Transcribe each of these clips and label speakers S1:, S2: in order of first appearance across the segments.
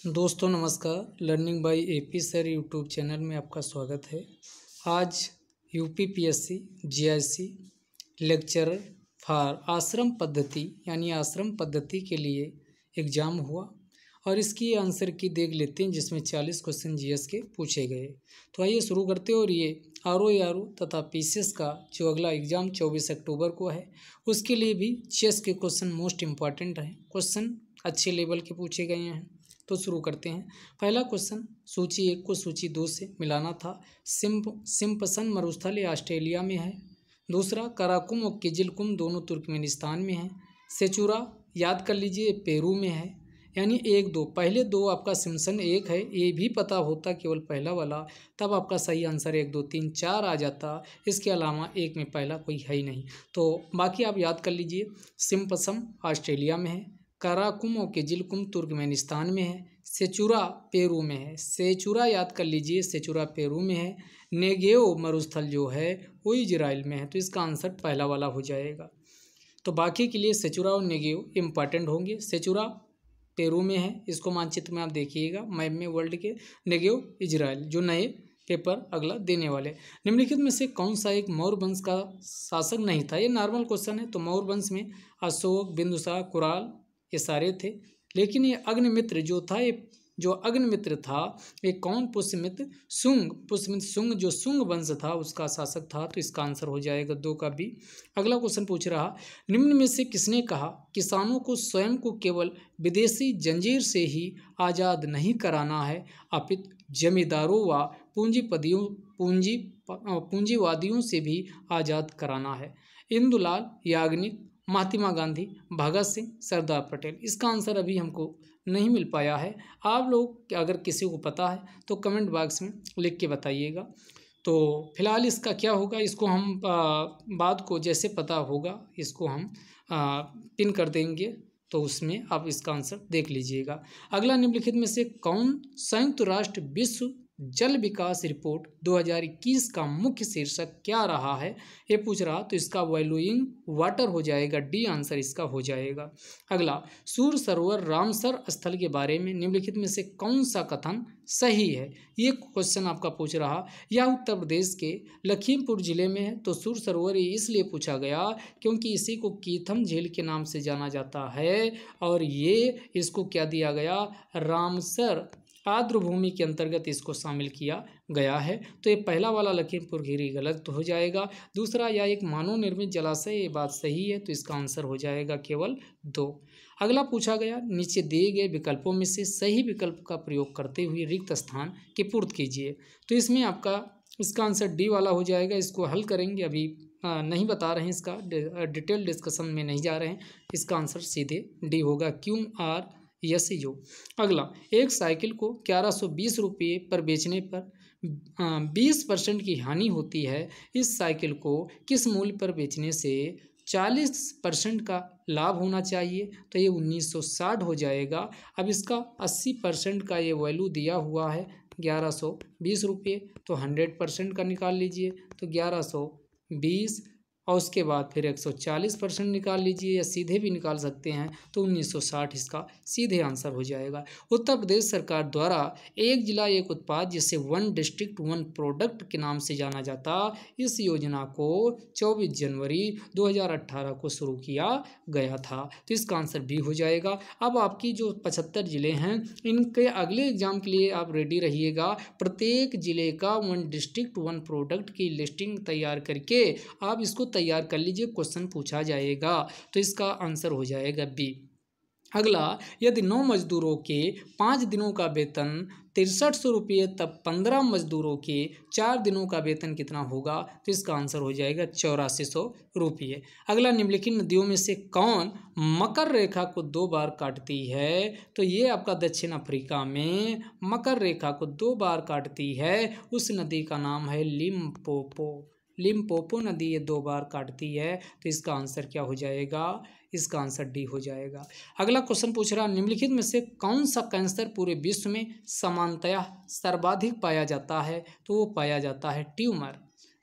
S1: दोस्तों नमस्कार। Learning by AP sir YouTube channel में आपका स्वागत है। आज यूपीपीएससी जीआईसी लेक्चरर फॉर आश्रम पद्धति यानी आश्रम पद्धति के लिए एग्ज़ाम हुआ और इसकी आंसर की देख लेते हैं, जिसमें 40 क्वेश्चन जीएस के पूछे गए। तो आइए शुरू करते हैं। और ये आरओ तथा पीसीएस का जो अगला एग्ज़ाम 24 अक्टूबर को है, उसके लिए भी चेस के क्वेश्चन मोस्ट इम्पॉर्टेंट हैं। क्वेश्चन अच्छे लेवल के पूछे गए हैं। तो शुरू करते हैं। पहला क्वेश्चन, सूची 1 को सूची 2 से मिलाना था। सिम्पसन मरुस्थल ये ऑस्ट्रेलिया में है। दूसरा, कराकुम और किजिलकुम दोनों तुर्कमेनिस्तान में है। सेचुरा याद कर लीजिए पेरू में है। यानी 1 2 पहले 2 आपका सिम्पसन 1 है, ये भी पता होता केवल पहला वाला, तब आपका सही आंसर 1 2 3 4 आ जाता। इसके अलावा 1 में पहला कोई है ही नहीं। तो बाकी आप याद कर लीजिए। सिम्पसम ऑस्ट्रेलिया में है, कराकुम और किजिलकुम तुर्कमेनिस्तान में है, सेचुरा पेरू में है। सेचुरा याद कर लीजिए, सेचुरा पेरू में है। नेगेव मरुस्थल जो है वो इजराइल में है। तो इसका आंसर पहला वाला हो जाएगा। तो बाकी के लिए सेचुरा और नेगेव इम्पॉर्टेंट होंगे। सेचुरा पेरू में है, इसको मानचित्र में आप देखिएगा मैप में वर्ल्ड के। नेगेव इजराइल, जो नए पेपर अगला देने वाले। निम्नलिखित में से कौन सा एक मौर्य वंश का शासक नहीं था? ये नॉर्मल क्वेश्चन है। तो मौर्य वंश में अशोक, बिंदुसार, कुराल ये सारे थे। लेकिन ये अग्निमित्र जो था, ये जो अग्निमित्र था ये कौन? पुष्यमित्र शुंग। पुष्यमित्र शुंग जो शुंग वंश था उसका शासक था। तो इसका आंसर हो जाएगा 2 का बी। अगला क्वेश्चन पूछ रहा, निम्न में से किसने कहा किसानों को स्वयं को केवल विदेशी जंजीर से ही आज़ाद नहीं कराना है, अपितु जमींदारों व पूंजीवादियों से भी आज़ाद कराना है? इंदुलाल याग्निक, महात्मा गांधी, भगत सिंह, सरदार पटेल। इसका आंसर अभी हमको नहीं मिल पाया है। आप लोग अगर किसी को पता है तो कमेंट बॉक्स में लिख के बताइएगा। तो फिलहाल इसका क्या होगा, इसको हम बाद को जैसे पता होगा इसको हम पिन कर देंगे, तो उसमें आप इसका आंसर देख लीजिएगा। अगला, निम्नलिखित में से कौन संयुक्त राष्ट्र विश्व जल विकास रिपोर्ट 2021 का मुख्य शीर्षक क्या रहा है? ये पूछ रहा। तो इसका वैल्यूइंग वाटर हो जाएगा, डी आंसर इसका हो जाएगा। अगला, सूर सरोवर रामसर स्थल के बारे में निम्नलिखित में से कौन सा कथन सही है? ये क्वेश्चन आपका पूछ रहा। यह उत्तर प्रदेश के लखीमपुर जिले में है। तो सूर सरोवर इसलिए पूछा गया क्योंकि इसी को कीथम झील के नाम से जाना जाता है, और ये इसको क्या दिया गया, रामसर आर्द्रभूमि के अंतर्गत इसको शामिल किया गया है। तो ये पहला वाला लखीमपुर खीरी गलत हो जाएगा। दूसरा, यह एक मानव निर्मित जलाशय, ये बात सही है। तो इसका आंसर हो जाएगा केवल 2। अगला पूछा गया, नीचे दिए गए विकल्पों में से सही विकल्प का प्रयोग करते हुए रिक्त स्थान की पूर्ति कीजिए। तो इसमें आपका इसका आंसर डी वाला हो जाएगा। इसको हल करेंगे, अभी नहीं बता रहे हैं, इसका डिटेल डिस्कशन में नहीं जा रहे हैं। इसका आंसर सीधे डी होगा, QR यस जो। अगला, एक साइकिल को 1120 रुपये पर बेचने पर 20% की हानि होती है। इस साइकिल को किस मूल्य पर बेचने से 40% का लाभ होना चाहिए? तो ये 1960 हो जाएगा। अब इसका 80% का ये वैल्यू दिया हुआ है 1120 रुपये। तो 100% का निकाल लीजिए, तो 1120 और उसके बाद फिर 140% निकाल लीजिए, या सीधे भी निकाल सकते हैं। तो 1960 इसका सीधे आंसर हो जाएगा। उत्तर प्रदेश सरकार द्वारा एक जिला एक उत्पाद, जिसे 1 डिस्ट्रिक्ट 1 प्रोडक्ट के नाम से जाना जाता, इस योजना को 24 जनवरी 2018 को शुरू किया गया था। तो इसका आंसर भी हो जाएगा। अब आपकी जो 75 ज़िले हैं, इनके अगले एग्जाम के लिए आप रेडी रहिएगा। प्रत्येक जिले का 1 डिस्ट्रिक्ट 1 प्रोडक्ट की लिस्टिंग तैयार करके आप इसको तैयार कर लीजिए, क्वेश्चन पूछा जाएगा। तो इसका आंसर हो जाएगा बी। अगला, यदि 9 मजदूरों के 5 दिनों का वेतन 6300 रुपये, तब 15 मजदूरों के 4 दिनों का वेतन कितना होगा? तो इसका आंसर हो जाएगा 8400 रुपये। अगला, निम्नलिखित नदियों में से कौन मकर रेखा को 2 बार काटती है? तो ये आपका दक्षिण अफ्रीका में मकर रेखा को 2 बार काटती है। उस नदी का नाम है लिम्पोपो। लिम्पोपो नदी ये 2 बार काटती है। तो इसका आंसर क्या हो जाएगा? इसका आंसर डी हो जाएगा। अगला क्वेश्चन पूछ रहा, निम्नलिखित में से कौन सा कैंसर पूरे विश्व में सामान्यतः सर्वाधिक पाया जाता है? तो वो पाया जाता है ट्यूमर।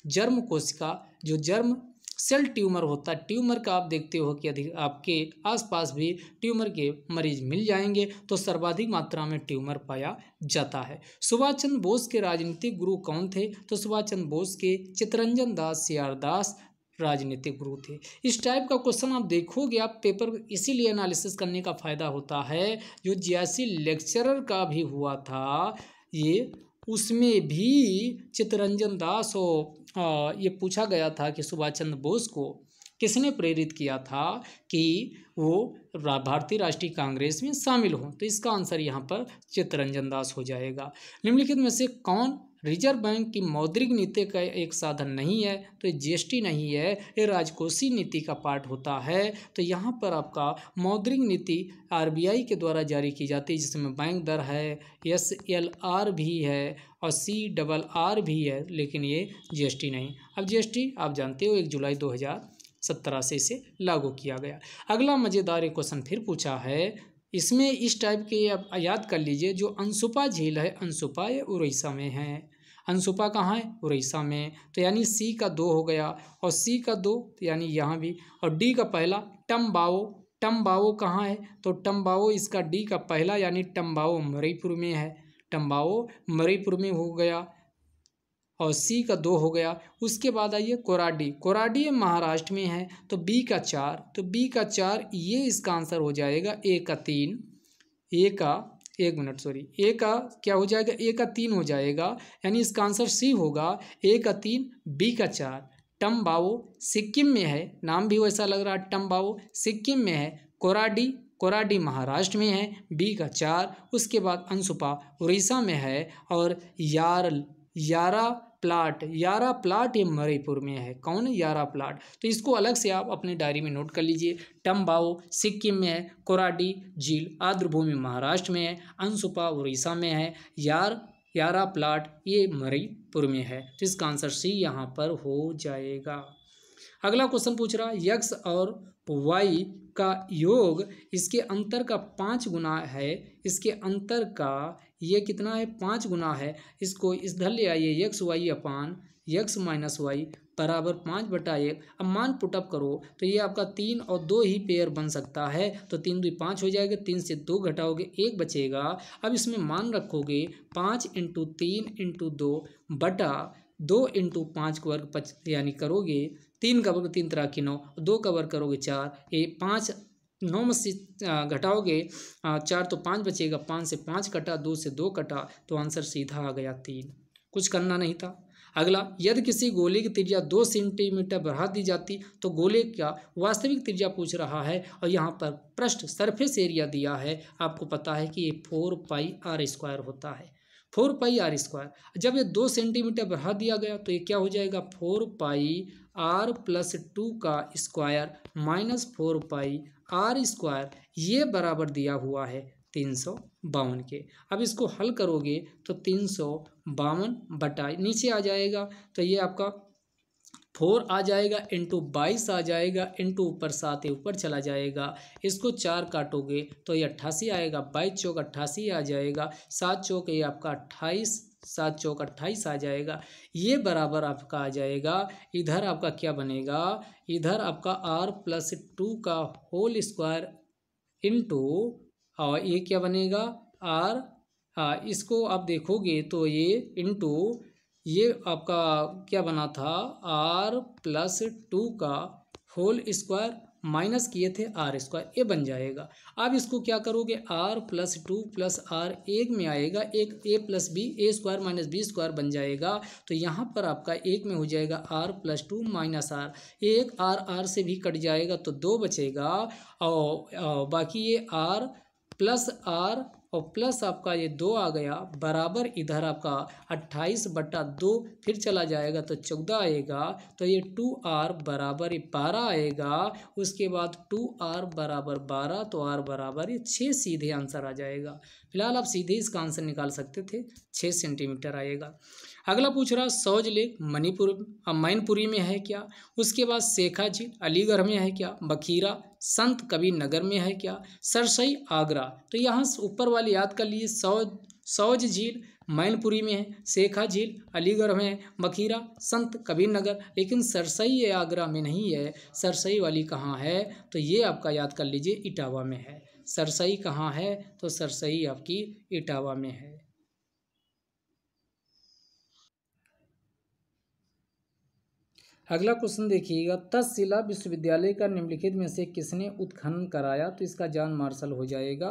S1: जर्म कोशिका, जो जर्म सेल ट्यूमर होता है। ट्यूमर का आप देखते हो कि अधिक आपके आसपास भी ट्यूमर के मरीज मिल जाएंगे, तो सर्वाधिक मात्रा में ट्यूमर पाया जाता है। सुभाष चंद्र बोस के राजनीतिक गुरु कौन थे? तो सुभाष चंद्र बोस के चित्तरंजन दास सियारदास राजनीतिक गुरु थे। इस टाइप का क्वेश्चन आप देखोगे, आप पेपर इसीलिए एनालिसिस करने का फायदा होता है। जो जैसी लेक्चरर का भी हुआ था ये, उसमें भी चित्तरंजन दास और ये पूछा गया था कि सुभाष चंद्र बोस को किसने प्रेरित किया था कि वो भारतीय राष्ट्रीय कांग्रेस में शामिल हों, तो इसका आंसर यहाँ पर चित्तरंजन दास हो जाएगा। निम्नलिखित में से कौन रिजर्व बैंक की मौद्रिक नीति का एक साधन नहीं है? तो ये जीएसटी नहीं है, ये राजकोषीय नीति का पार्ट होता है। तो यहाँ पर आपका मौद्रिक नीति आरबीआई के द्वारा जारी की जाती है, जिसमें बैंक दर है, SLR भी है और CRR भी है, लेकिन ये जीएसटी नहीं। अब जीएसटी आप जानते हो 1 जुलाई 2017 से इसे लागू किया गया। अगला मज़ेदार एक क्वेश्चन फिर पूछा है, इसमें इस टाइप के आप याद कर लीजिए। जो अनसुपा झील है, अनसुपा ये उड़ीसा में है। अनसुपा कहाँ है? उड़ीसा में। तो यानी C का 2 हो गया और C का 2 यानी यहाँ भी, और D का पहला टम्बाओ। टम्बाओ कहाँ है? तो टम्बाओ इसका D का पहला यानी टम्बाओ मणिपुर में है। टम्बाओ मणिपुर में हो गया और C का 2 हो गया। उसके बाद आइए कोराडी। कोराडी महाराष्ट्र में है। तो B का 4, तो B का 4 ये इसका आंसर हो जाएगा। A का 3, A का 1 मिनट सॉरी, A का क्या हो जाएगा? A का 3 हो जाएगा, यानी इसका आंसर C होगा। A का 3, B का 4। टम्बाओ सिक्किम में है, नाम भी वैसा लग रहा है, टम्बाओ सिक्किम में है। कोराडी, कोराडी महाराष्ट्र में है, B का 4। उसके बाद अनसुपा उड़ीसा में है और यारा प्लाट ये मणिपुर में है। कौन है? यारा प्लाट। तो इसको अलग से आप अपने डायरी में नोट कर लीजिए। टम्बाओ सिक्किम में है, कोराडी झील आर्द्रभूमि महाराष्ट्र में है, अनसुपा उड़ीसा में है, यारा प्लाट ये मणिपुर में है। तो इसका आंसर C यहाँ पर हो जाएगा। अगला क्वेश्चन पूछ रहा है, x और y का योग इसके अंतर का 5 गुना है। इसके अंतर का ये कितना है? 5 गुना है। इसको इस धर ले आइए, XY अपान x माइनस वाई बराबर 5/1। अब मान पुटअप करो तो ये आपका 3 और 2 ही पेयर बन सकता है। तो 3 2 5 हो जाएगा, 3 से 2 घटाओगे 1 बचेगा। अब इसमें मान रखोगे 5 × 3 × 2 बटा 2 × 5 का वर्ग यानी करोगे 3 का वर्ग 3 तरह की 9, 2 का वर्ग करोगे 4, ये 5 9 में से घटाओगे 4 तो 5 बचेगा, 5 से 5 कटा, 2 से 2 कटा, तो आंसर सीधा आ गया 3। कुछ करना नहीं था। अगला, यदि किसी गोले की त्रिज्या 2 सेंटीमीटर बढ़ा दी जाती तो गोले का वास्तविक त्रिज्या पूछ रहा है और यहाँ पर पृष्ठ सरफेस एरिया दिया है। आपको पता है कि ये 4πr² होता है, 4πr²। जब ये 2 सेंटीमीटर बढ़ा दिया गया तो ये क्या हो जाएगा? 4πr+2 का स्क्वायर माइनस 4πr², ये बराबर दिया हुआ है 352 के। अब इसको हल करोगे तो 352 बटा नीचे आ जाएगा, तो ये आपका 4 आ जाएगा इंटू 22 आ जाएगा इंटू ऊपर 7 ऊपर चला जाएगा। इसको 4 काटोगे तो ये 88 आएगा, 22 चौक 88 आ जाएगा, 7 चौक ये आपका 28, 7 चौक 28 आ जाएगा। ये बराबर आपका आ जाएगा, इधर आपका क्या बनेगा? इधर आपका r+2 का होल स्क्वायर इंटू और ये क्या बनेगा? r, इसको आप देखोगे तो ये इंटू ये आपका क्या बना था? r+2 का होल स्क्वायर माइनस किए थे r², ये बन जाएगा। अब इसको क्या करोगे? r+2 + r एक में आएगा, एक a+b a² - b² बन जाएगा। तो यहाँ पर आपका एक में हो जाएगा r+2 - r, एक r से भी कट जाएगा तो 2 बचेगा और बाकी ये r + r और प्लस आपका ये 2 आ गया बराबर इधर आपका 28/2 फिर चला जाएगा तो 14 आएगा। तो ये 2r बराबर 12 आएगा। उसके बाद 2r बराबर 12 तो r बराबर ये 6 सीधे आंसर आ जाएगा। फिलहाल आप सीधे इसका आंसर निकाल सकते थे, 6 सेंटीमीटर आएगा। अगला पूछ रहा, सौज लेक मैनपुरी में है क्या? उसके बाद शेखा झील अलीगढ़ में है क्या? बखीरा संत कबीर नगर में है क्या? सरसई आगरा। तो यहाँ ऊपर वाले याद कर लिए, सौज सौज झील मैनपुरी में है, शेखा झील अलीगढ़ में है, मखीरा संत कबीर नगर, लेकिन सरसई ये आगरा में नहीं है। सरसई वाली कहाँ है? तो ये आपका याद कर लीजिए इटावा में है। सरसई कहाँ है? तो सरसई आपकी इटावा में है। अगला क्वेश्चन देखिएगा, तक्षशिला विश्वविद्यालय का निम्नलिखित में से किसने उत्खनन कराया? तो इसका जॉन मार्शल हो जाएगा,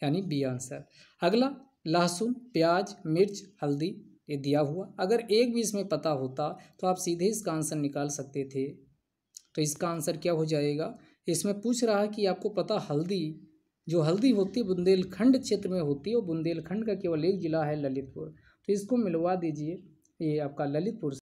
S1: यानी बी आंसर। अगला, लहसुन, प्याज, मिर्च, हल्दी, ये दिया हुआ। अगर एक भी इसमें पता होता तो आप सीधे इसका आंसर निकाल सकते थे। तो इसका आंसर क्या हो जाएगा? इसमें पूछ रहा है कि आपको पता हल्दी, जो हल्दी होती है बुंदेलखंड क्षेत्र में होती है, और बुंदेलखंड का केवल एक जिला है ललितपुर। तो इसको मिलवा दीजिए, ये आपका ललितपुर